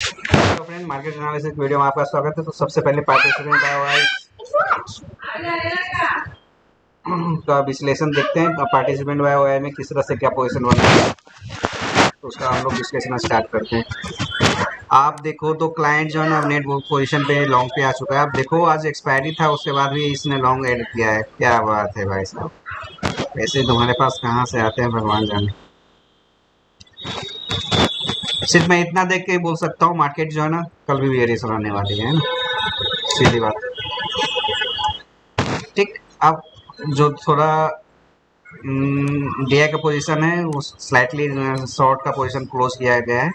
Hello friend, market analysis video में आपका स्वागत है। तो सबसे पहले पार्टिसिपेंट का विश्लेषण देखते हैं। पार्टिसिपेंट बाय ओआई में किस तरह से क्या पोजीशन बना है, तो उसका हम लोग विश्लेषण स्टार्ट करते हैं। आप देखो तो क्लाइंट जो है ना नेट पोजीशन पे लॉन्ग पे आ चुका है। आप देखो आज एक्सपायरी था, उसके बाद भी इसने लॉन्ग ऐड किया है। क्या बात है भाई साहब, ऐसे तुम्हारे पास कहाँ से आते हैं भगवान जाने। सिर्फ मैं इतना देख के ही बोल सकता हूँ, मार्केट जो है ना कल भी वेरिएशन आने वाली है ना, सीधी बात। ठीक। अब जो थोड़ा डीआई का पोजीशन है वो स्लाइटली शॉर्ट का पोजीशन क्लोज किया गया है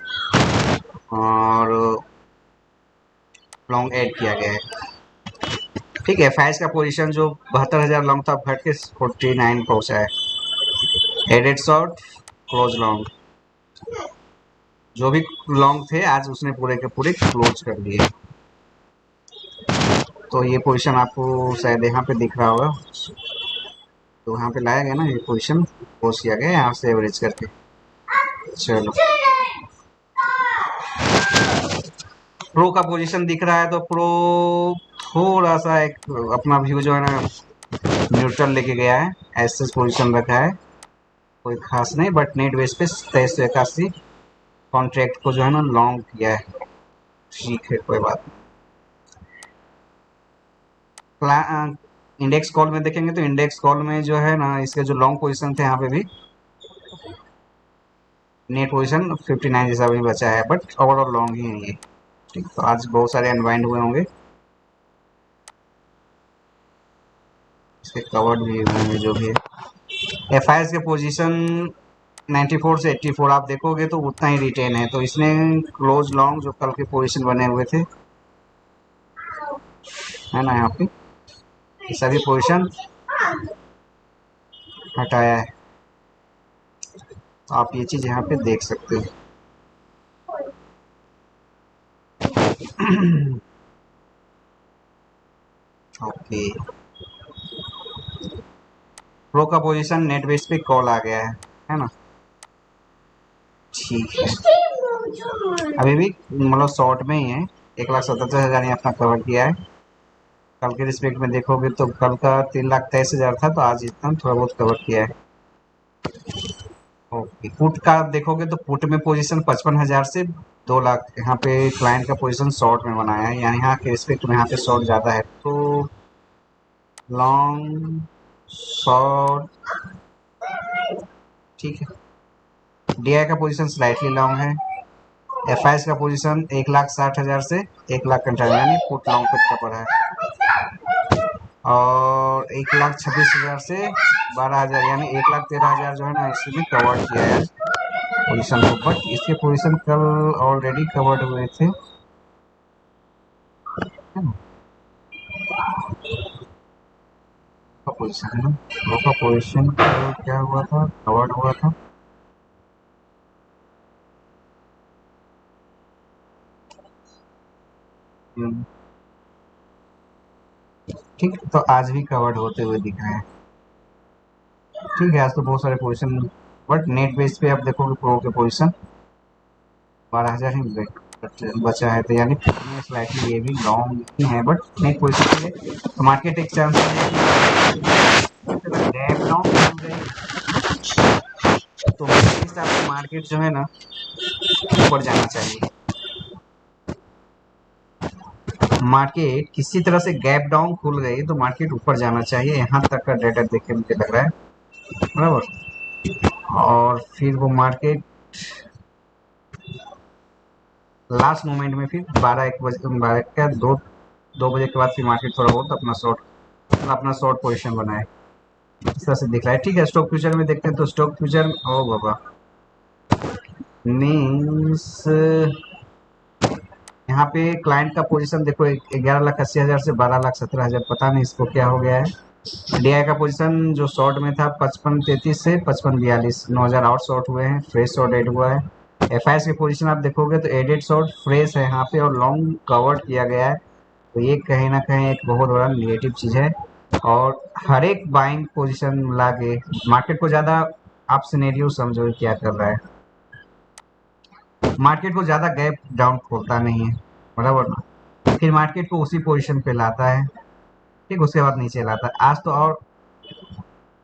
और लॉन्ग ऐड किया गया है। ठीक है, एफआईएस का पोजीशन जो 72,000 लॉन्ग था घट के 49 पहुंचा है। एडेड शॉर्ट, क्लोज लॉन्ग, जो भी लॉन्ग थे आज उसने पूरे के पूरे क्लोज कर दिए। तो ये पोजीशन आपको शायद यहाँ पे दिख रहा होगा, तो यहाँ पे लाया गया ना, ये पोजीशन क्लोज किया गया यहाँ से एवरेज करके। चलो, प्रो का पोजीशन दिख रहा है तो प्रो थोड़ा सा एक अपना व्यू जो है ना न्यूट्रल लेके गया है। एस पोजीशन रखा है, कोई खास नहीं, बट नेट बेस पे 2381 कॉन्ट्रैक्ट को जो है ना लॉन्ग किया है। ठीक है, कोई बात नहीं। इंडेक्स कॉल में देखेंगे तो इंडेक्स कॉल में जो है ना इसके जो लॉन्ग पोजीशन थे यहाँ पे भी नेट पोजीशन 59 जैसा भी बचा है, बट ओवरऑल लॉन्ग ही है ये। ठीक, तो आज बहुत सारे अनवाइंड हुए होंगे, इसके कवर्ड भी हुए होंगे जो भी है। एफ के पोजीशन 94 से 84 आप देखोगे तो उतना ही रिटेन है, तो इसने क्लोज लॉन्ग जो कल के पोजीशन बने हुए थे है ना, यहाँ पे सभी पोजीशन हटाया है। तो आप ये चीज यहाँ पे देख सकते हो। ओके, प्रो का पोजीशन नेट बेस पे कॉल आ गया है ना। ठीक है, अभी भी मतलब शॉर्ट में ही है। 1,77,000 अपना कवर किया है। कल के रिस्पेक्ट में देखोगे तो कल का 3,23,000 था, तो आज इतना थोड़ा बहुत कवर किया है। ओके, पुट का आप देखोगे तो पुट में पोजीशन 55,000 से 2 लाख यहाँ पे क्लाइंट का पोजीशन शॉर्ट में बनाया है, यानी यहाँ के रिस्पेक्ट में यहाँ पे शॉर्ट ज़्यादा है। तो लॉन्ग शॉर्ट, ठीक है। डीआई का पोजीशन स्लाइटली लॉन्ग है। एफआईएस का पोजीशन 1,60,000 से 1,51,000 यानी पुट लॉन्ग पे कवर है, और 1,26,000 से 12,000 यानी 1,13,000 जो है ना इसमें कवर किया है पोजीशन को। बट इसके पोजीशन कल ऑलरेडी कवर्ड हुए थे, है ना। पोजीशन है ना, लो का पोजीशन क्या हुआ था, कवर्ड हुआ था। ठीक, तो आज भी कवर्ड होते हुए दिख रहे हैं। ठीक है, आज तो बहुत सारे पोजीशन, बट नेट बेस पे आप देखोगे प्रो के पोजीशन 12,000 ही बचा है, तो यानी स्लाइटली ये भी लॉन्ग ही है, बट नेट पोजीशन के लिए तो मार्केट एक चांस है कि गैप डाउन हो गई, तो मेरे हिसाब से मार्केट जो है ना ऊपर जाना चाहिए। मार्केट किसी तरह से गैप डाउन खुल गई तो मार्केट ऊपर जाना चाहिए, यहाँ तक का डाटा देख के मुझे लग रहा है, बराबर। और फिर वो मार्केट लास्ट मोमेंट में फिर 12-1 बजे, 12 क्या 2 बजे के बाद फिर मार्केट थोड़ा बहुत अपना शॉर्ट पोजीशन बनाए, इस तरह से दिख रहा है। ठीक है, स्टॉक फ्यूचर में देखते हैं तो स्टॉक फ्यूचर ओ बाबा मीन्स यहाँ पे क्लाइंट का पोजीशन देखो 11,80,000 से 12,17,000, पता नहीं इसको क्या हो गया है। डीआई का पोजीशन जो शॉर्ट में था 55,33 से 55,42, 9,000 आउट शॉर्ट हुए हैं, फ्रेश शॉर्ट एड हुआ है। एफआईएस की पोजीशन आप देखोगे तो एडेड शॉर्ट फ्रेश है यहाँ पे और लॉन्ग कवर्ड किया गया है, तो ये कहीं ना कहीं एक बहुत बड़ा निगेटिव चीज़ है। और हर एक बाइंग पोजीशन मिला के मार्केट को ज़्यादा आप सिनेरियो समझो क्या कर रहा है। मार्केट को ज़्यादा गैप डाउन खोलता नहीं है, बराबर ना, फिर मार्केट को उसी पोजीशन पे लाता है, ठीक, उसके बाद नीचे लाता है। आज तो और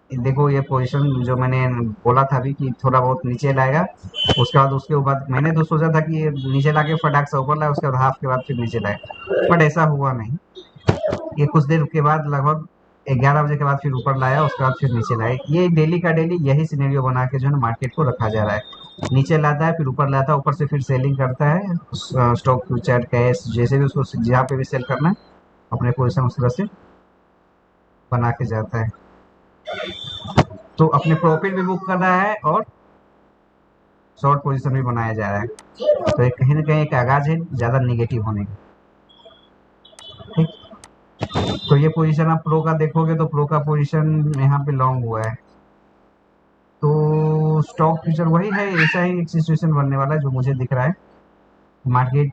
देखो ये पोजीशन जो मैंने बोला था अभी कि थोड़ा बहुत नीचे लाएगा, उसके बाद मैंने तो सोचा था कि ये नीचे ला के फटाक से ऊपर लाए, उसके बाद हाफ के बाद फिर नीचे लाए, बट ऐसा हुआ नहीं। ये कुछ देर के बाद लगभग 11 बजे के बाद फिर ऊपर लाया, उसके बाद फिर नीचे लाया। ये डेली का डेली यही सिनेरियो बना के जो है ना मार्केट को रखा जा रहा है, नीचे लाता है फिर ऊपर लाता है, ऊपर से फिर सेलिंग करता है, स्टॉक फ्यूचर कैश जैसे भी उसको जहाँ पे भी सेल करना है अपने पोजिशन उस तरह से बना के जाता है। तो अपने प्रॉफिट भी बुक कर रहा है और शॉर्ट पोजीशन भी बनाया जा रहा है, तो एक कहीं ना कहीं एक आगाज है ज़्यादा निगेटिव होने का, ठीक। तो ये पोजीशन आप प्रो का देखोगे तो प्रो का पोजीशन यहाँ पे लॉन्ग हुआ है, तो स्टॉक फ्यूचर वही है, ऐसा ही एक सिचुएशन बनने वाला है जो मुझे दिख रहा है। मार्केट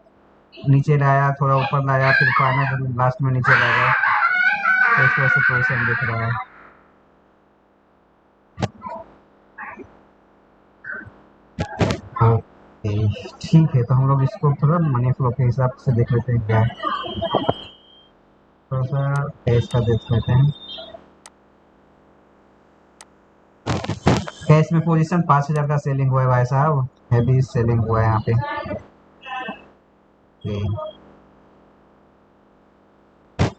नीचे लाया, थोड़ा ऊपर लाया, फिर फाइनल लास्ट में नीचे लाया, तो इस तरह से पोजीशन दिख रहा है। ओके, ठीक है, तो हम लोग इसको थोड़ा मनी फ्लो के हिसाब से देख लेते हैं क्या है, थोड़ा सा कैश का देख लेते हैं। कैश में पोजीशन 5,000 का सेलिंग हुआ है भाई साहब, हैवी सेलिंग हुआ है यहाँ पे।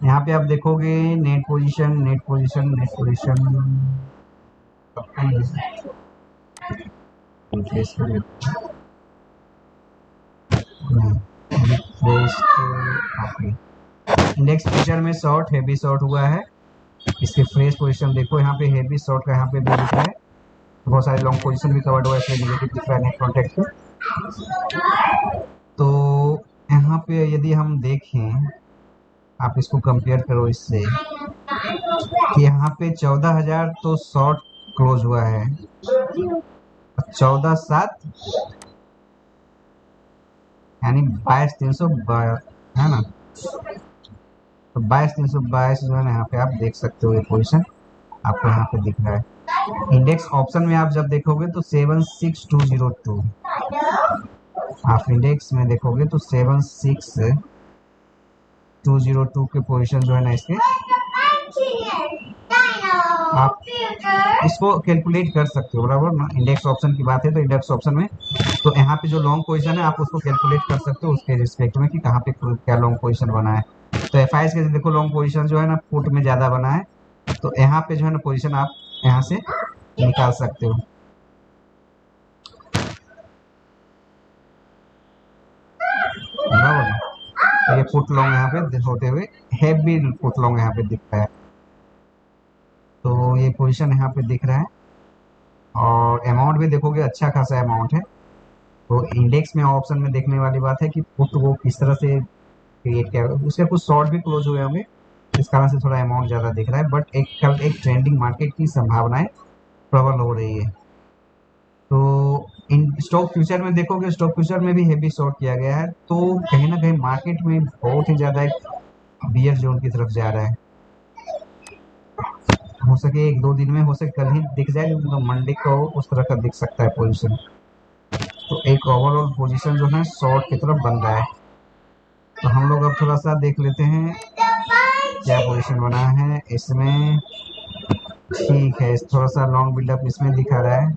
यहाँ पे आप देखोगे net position, net position, net position, index future में शॉर्ट हैवी शॉर्ट हुआ है, इसके फ्रेश पोजीशन देखो, यहाँ पे हैवी शॉर्ट का यहाँ पे भी दिख रहा है, बहुत सारे लॉन्ग पोजीशन भी कवर्ड हुआ है, इसलिए निगेटिव दिख रहा है नेट कॉन्टेक्ट पे। तो यहाँ पे यदि हम देखें, आप इसको कंपेयर करो इससे कि यहाँ पे 14,000 तो शॉर्ट क्लोज हुआ है, 14,700 यानी 22,300 है ना, तो 22,322 जो है ना यहाँ पे आप देख सकते हो, ये पोजीशन आपको यहाँ पे दिख रहा है। इंडेक्स ऑप्शन में आप जब देखोगे तो 76202, आप इंडेक्स में देखोगे तो 76202 के पोजीशन जो है ना इसके, आप इसको कैलकुलेट कर सकते हो, बराबर ना, इंडेक्स ऑप्शन की बात है तो इंडेक्स ऑप्शन में तो यहाँ पे जो लॉन्ग पोजीशन है आप उसको कैलकुलेट कर सकते हो उसके रिस्पेक्ट में कि कहाँ पे क्या लॉन्ग पोजीशन बना है। तो एफ आई के देखो लॉन्ग पोजीशन जो है ना पुट में ज़्यादा बना है, तो यहाँ पे जो है ना पोजीशन आप यहाँ से निकाल सकते हो, बराबर ना। तो ये पुट लॉन्ग यहाँ पे होते हुए हैवी पुट लॉन्ग यहाँ पे दिखता है, तो ये पोजीशन यहाँ पे दिख रहा है, और अमाउंट भी देखोगे अच्छा खासा अमाउंट है। तो इंडेक्स में ऑप्शन में देखने वाली बात है कि पुट वो किस तरह से क्रिएट किया, उसके कुछ शॉर्ट भी क्लोज हुए होंगे, इस कारण से थोड़ा अमाउंट ज़्यादा दिख रहा है, बट एक कल एक ट्रेंडिंग मार्केट की संभावनाएं प्रबल हो रही है। तो इन स्टॉक फ्यूचर में देखोगे, स्टॉक फ्यूचर में भी हेवी शॉर्ट किया गया है, तो कहीं ना कहीं मार्केट में बहुत ही ज़्यादा एक बियर जोन की तरफ जा रहा है। हो सके 1-2 दिन में, हो सके कल ही दिख जाए, तो मंडे को उस तरह का दिख सकता है पोजीशन। तो एक ओवरऑल पोजीशन जो है शॉर्ट की तरफ बन रहा है। तो हम लोग अब थोड़ा सा देख लेते हैं क्या पोजीशन बना है इसमें, ठीक है, थोड़ा सा लॉन्ग बिल्डअप इसमें दिखा रहा है,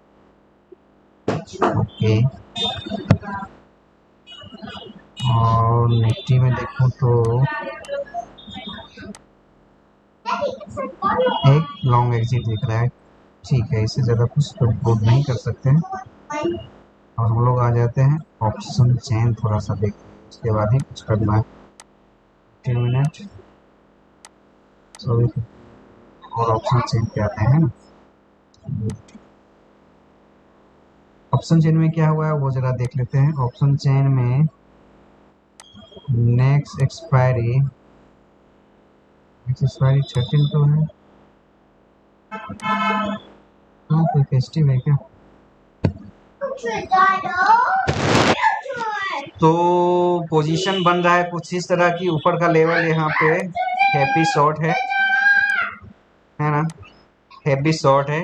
ओके। और निफ्टी में देखो तो एक लॉन्ग एग्जिट दिख रहा है, ठीक है, इससे ज़्यादा कुछ तो कोड नहीं कर सकते हैं। और हम लोग आ जाते हैं ऑप्शन चेन, थोड़ा सा देखते हैं उसके बाद ही कुछ करना है। 10 मिनट, सॉरी, और ऑप्शन चेन पे आते हैं ना, ऑप्शन चेन में क्या हुआ है वो जरा देख लेते हैं। ऑप्शन चेन में नेक्स्ट एक्सपायरी 13 तो है, हाँ कोई फेस्टिव है क्या, तो पोजीशन बन रहा है कुछ इस तरह की, ऊपर का लेवल यहाँ पे हैप्पी शॉर्ट है ना, हैप्पी शॉर्ट है,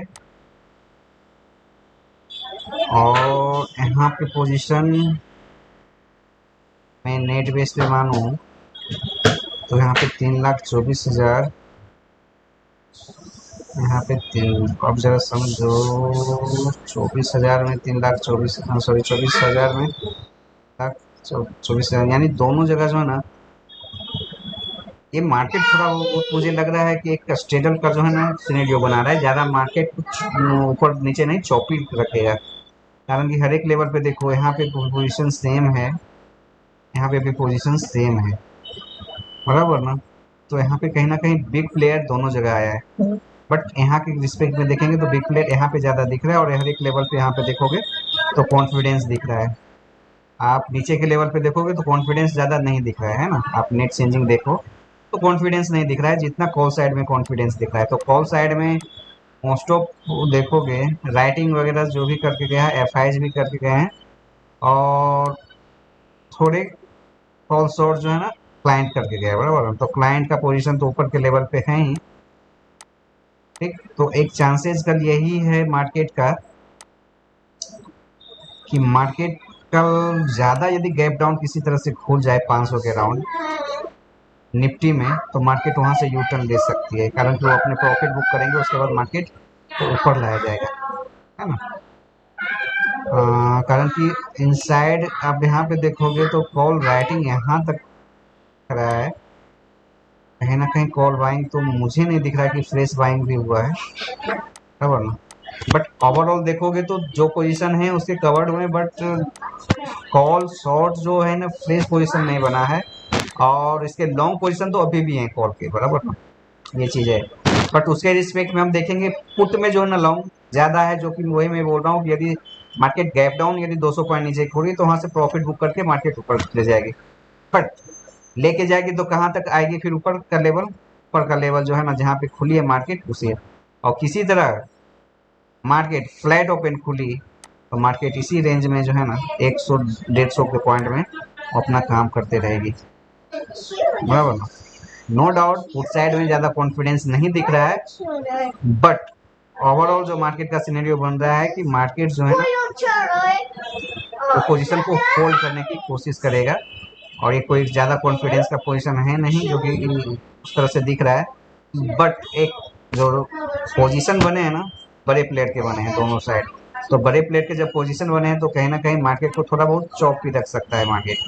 और यहाँ पे पोजीशन मैं नेट बेस पे मानूँ तो यहाँ पे 3,24,000, यहाँ पे तीन, अब जरा समझो, 24,000 में 3,24,000, सॉरी 24,000 में लाख 24,000, यानी दोनों जगह जो है ना, ये मार्केट थोड़ा मुझे लग रहा है कि एक स्टेबल का जो है ना सिनेरियो बना रहा है, ज़्यादा मार्केट कुछ ऊपर नीचे नहीं चौपी रखेगा। कारण कि हर एक लेवल पे देखो, यहाँ पे पोजीशन सेम है, यहाँ पे भी पोजीशन सेम है, बराबर ना। तो यहाँ पे कहीं ना कहीं बिग प्लेयर दोनों जगह आया है, बट यहाँ के रिस्पेक्ट में देखेंगे तो बिग प्लेयर यहाँ पे ज़्यादा दिख रहा है, और हर एक लेवल पे यहाँ पे देखोगे तो कॉन्फिडेंस दिख रहा है। आप नीचे के लेवल पे देखोगे तो कॉन्फिडेंस ज़्यादा नहीं दिख रहा है ना, आप नेट चेंजिंग देखो तो कॉन्फिडेंस नहीं दिख रहा है जितना कॉल साइड में कॉन्फिडेंस दिख रहा है। तो कॉल साइड में मोस्ट ऑफ देखोगे राइटिंग वगैरह जो भी करके गया है, एफ भी करके गए हैं, और थोड़े कॉल शॉर्ट जो है ना क्लाइंट करके गया है, बराबर। तो क्लाइंट का पोजीशन तो ऊपर के लेवल पे है ही, ठीक। तो एक चांसेस कल यही है मार्केट का कि मार्केट कल ज़्यादा यदि गैप डाउन किसी तरह से खुल जाए 500 के राउंड निफ्टी में, तो मार्केट वहाँ से यू टर्न ले सकती है, कारण कि वो अपने प्रॉफिट बुक करेंगे, उसके बाद मार्केट को ऊपर लाया जाएगा, है ना। कारण कि इनसाइड आप यहाँ पे देखोगे तो कॉल राइटिंग यहाँ तक रहा है, कहीं ना कहीं कॉल बाइंग तो मुझे नहीं दिख रहा कि फ्रेश बाइंग भी हुआ है, बराबर ना। बट ओवरऑल देखोगे तो जो पोजीशन है उसके कवर्ड हुए, बट कॉल शॉर्ट जो है ना फ्रेश पोजीशन नहीं बना है, और इसके लॉन्ग पोजीशन तो अभी भी हैं कॉल के, बराबर ना, ये चीज़ है। बट उसके रिस्पेक्ट में हम देखेंगे पुट में जो है ना लॉन्ग ज़्यादा है, जो कि वही मैं बोल रहा हूँ कि यदि मार्केट गैप डाउन यदि 200 पॉइंट नीचे खोली तो वहाँ से प्रॉफिट बुक करके मार्केट ऊपर ले जाएगी, बट लेके जाएगी तो कहाँ तक आएगी, फिर ऊपर का लेवल जो है ना जहाँ पे खुली है मार्केट उसे, और किसी तरह मार्केट फ्लैट ओपन खुली तो मार्केट इसी रेंज में जो है ना 100-150 के पॉइंट में अपना काम करते रहेगी, बराबर ना। नो डाउट उस साइड में ज़्यादा कॉन्फिडेंस नहीं दिख रहा है, बट ओवरऑल जो मार्केट का सिनेरियो बन रहा है कि मार्केट जो है ना वो पोजीशन को होल्ड करने की कोशिश करेगा, और ये कोई ज़्यादा कॉन्फिडेंस का पोजीशन है नहीं जो कि उस तरह से दिख रहा है। बट एक जो पोजीशन बने हैं ना बड़े प्लेयर के बने हैं दोनों साइड, तो बड़े प्लेयर के जब पोजीशन बने हैं तो कहीं ना कहीं मार्केट को थोड़ा बहुत चौप भी रख सकता है मार्केट,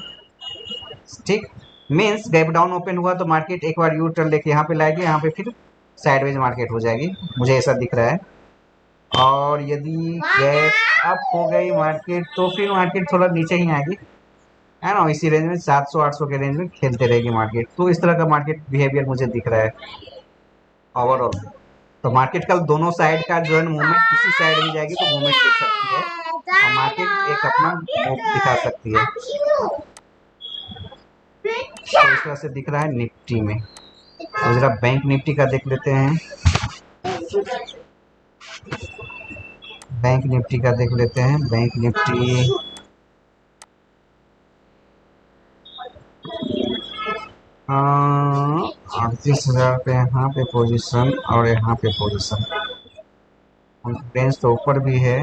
ठीक। मीन्स गैप डाउन ओपन हुआ तो मार्केट एक बार यू टर्न लेके यहाँ पे लाएगी, यहाँ पे फिर साइडवेज मार्केट हो जाएगी, मुझे ऐसा दिख रहा है। और यदि गैप अप हो गई मार्केट तो फिर मार्केट थोड़ा नीचे ही आएगी, है ना, इसी रेंज में 700-800 के रेंज में खेलते रहेगी मार्केट। तो इस तरह का मार्केट बिहेवियर मुझे दिख रहा है ओवरऑल। तो मार्केट कल दोनों साइड का जो है मूवमेंट किसी साइड भी जाएगी तो मूवमेंट दिख सकती है, और मार्केट एक अपना मूव दिखा सकती है। तो इस तरह से दिख रहा है निफ्टी में। तो जरा बैंक निफ्टी का देख लेते हैं, बैंक निफ्टी का देख लेते हैं। बैंक निफ्टी 38,000 पे यहाँ पे पोजीशन, और यहाँ पे पोजीशन, कॉन्फिडेंस तो ऊपर भी है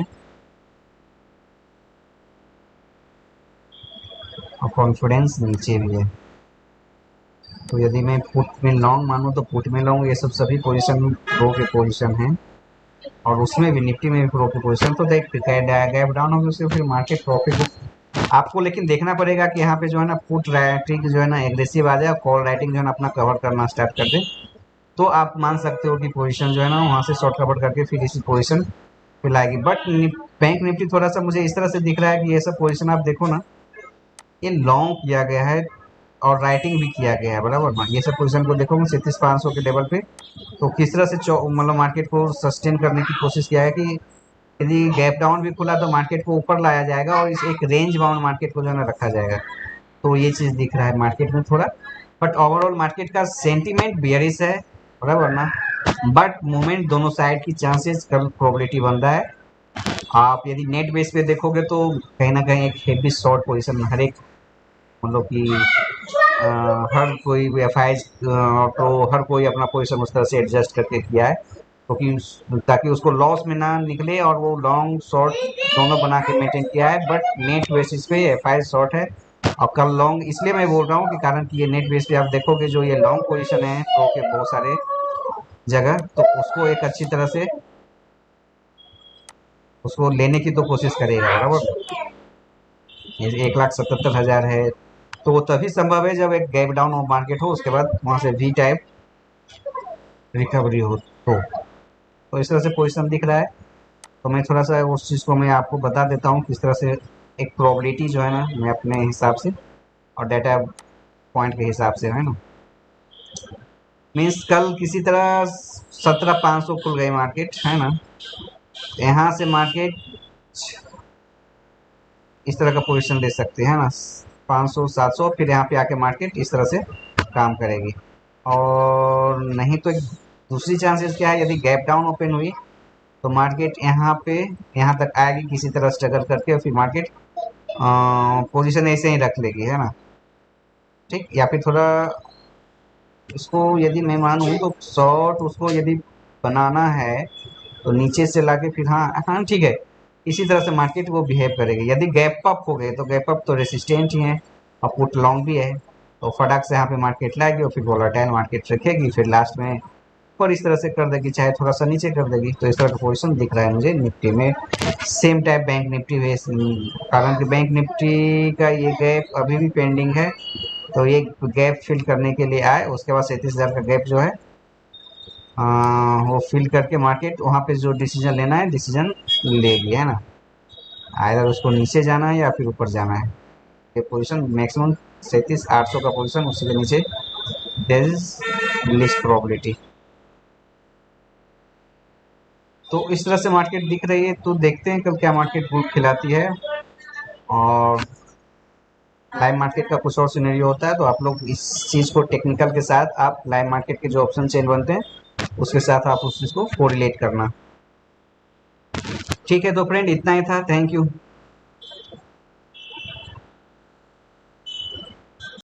और कॉन्फिडेंस नीचे भी है। तो यदि मैं पुट में लॉन्ग मानूँ तो पुट में लॉन्ग ये सब सभी पोजीशन प्रो के पोजीशन हैं, और उसमें भी निफ्टी में भी प्रो की पोजीशन। तो देख गैप डाउन होगी उससे फिर मार्केट प्रॉफिट आपको लेकिन देखना पड़ेगा कि यहाँ पे जो है ना पुट राइटिंग जो है ना एग्रेसिव आ जाए, कॉल राइटिंग जो है ना अपना कवर करना स्टार्ट कर दे, तो आप मान सकते हो कि पोजीशन जो है ना वहाँ से शॉर्ट कवर करके फिर इसी पोजीशन पे लाएगी। बट बैंक निफ्टी थोड़ा सा मुझे इस तरह से दिख रहा है कि ये सब पोजीशन आप देखो ना ये लॉन्ग किया गया है और राइटिंग भी किया गया है, बराबर ना। ये सब पोजीशन को देखो 37,500 के लेवल पे, तो किस तरह से मतलब मार्केट को सस्टेन करने की कोशिश किया है कि यदि गैप डाउन भी खुला तो मार्केट को ऊपर लाया जाएगा, और इस एक रेंज बाउंड मार्केट को जो है ना रखा जाएगा। तो ये चीज़ दिख रहा है मार्केट में थोड़ा, बट ओवरऑल मार्केट का सेंटीमेंट बियरिश है, बराबर ना। बट मूवमेंट दोनों साइड की चांसेस कल प्रोबेबिलिटी बन रहा है। आप यदि नेट बेस पे देखोगे तो कहीं ना कहीं एक हेवी शॉर्ट पोजीशन हर एक मतलब कि हर कोई एफ आई तो हर कोई अपना पोजीशन उस तरह से एडजस्ट करके किया है, क्योंकि ताकि उसको लॉस में ना निकले, और वो लॉन्ग शॉर्ट दोनों बना के मेंटेन किया है। बट नेट बेसिस पे एफ आई शॉर्ट है, और कल लॉन्ग इसलिए मैं बोल रहा हूँ कि कारण कि ये नेट बेस पे आप देखोगे जो ये लॉन्ग पोजीशन है प्रो के बहुत सारे जगह, तो उसको एक अच्छी तरह से उसको लेने की तो कोशिश करेगा बराबर। ये 1,77,000 है, तो वो तभी संभव है जब एक गैप डाउन ऑफ मार्केट हो, उसके बाद वहां से वी टाइप रिकवरी हो तो इस तरह से पोजीशन दिख रहा है। तो मैं थोड़ा सा उस चीज़ को मैं आपको बता देता हूँ किस तरह से एक प्रोबेबिलिटी जो है ना, मैं अपने हिसाब से और डाटा पॉइंट के हिसाब से है ना, मीन्स कल किसी तरह 17,500 खुल गई मार्केट है ना, यहाँ से मार्केट इस तरह का पोजीशन ले सकते हैं ना, 500 700, फिर यहाँ पे आके मार्केट इस तरह से काम करेगी। और नहीं तो एक दूसरी चांसेस क्या है, यदि गैप डाउन ओपन हुई तो मार्केट यहाँ पे यहाँ तक आएगी किसी तरह स्ट्रगल करके, और फिर मार्केट पोजीशन ऐसे ही रख लेगी है ना, ठीक। या फिर थोड़ा इसको यदि मैं मानूँ तो शॉर्ट उसको यदि बनाना है तो नीचे से लाके फिर हाँ हाँ ठीक है, इसी तरह से मार्केट वो बिहेव करेगी। यदि गैप अप हो गए तो गैप अप तो रेसिस्टेंट ही है और पुट लॉन्ग भी है, तो फटाक से यहाँ पे मार्केट लाएगी और फिर वोलेटाइल मार्केट रखेगी, फिर लास्ट में और इस तरह से कर देगी, चाहे थोड़ा सा नीचे कर देगी। तो इस तरह का पोजिशन दिख रहा है मुझे निफ्टी में। सेम टाइप बैंक निफ्टी में, कारण कि बैंक निफ्टी का ये गैप अभी भी पेंडिंग है, तो ये गैप फिल करने के लिए आए, उसके बाद 37,000 का गैप जो है वो फिल करके मार्केट वहाँ पे जो डिसीजन लेना है डिसीजन लेगी है ना, आइदर उसको नीचे जाना है या फिर ऊपर जाना है। ये पोजीशन मैक्सिमम 37,800 का पोजीशन, उसी के नीचे देयर इज लिस्ट प्रोबेबिलिटी। तो इस तरह से मार्केट दिख रही है, तो देखते हैं कल क्या मार्केट ग्रुप खिलाती है। और लाइव मार्केट का कुछ और सिनेरियो होता है तो आप लोग इस चीज़ को टेक्निकल के साथ आप लाइव मार्केट के जो ऑप्शन चेन बनते हैं उसके साथ आप उस चीज़ को कोरिलेट करना। ठीक है, तो फ्रेंड इतना ही था, थैंक यू।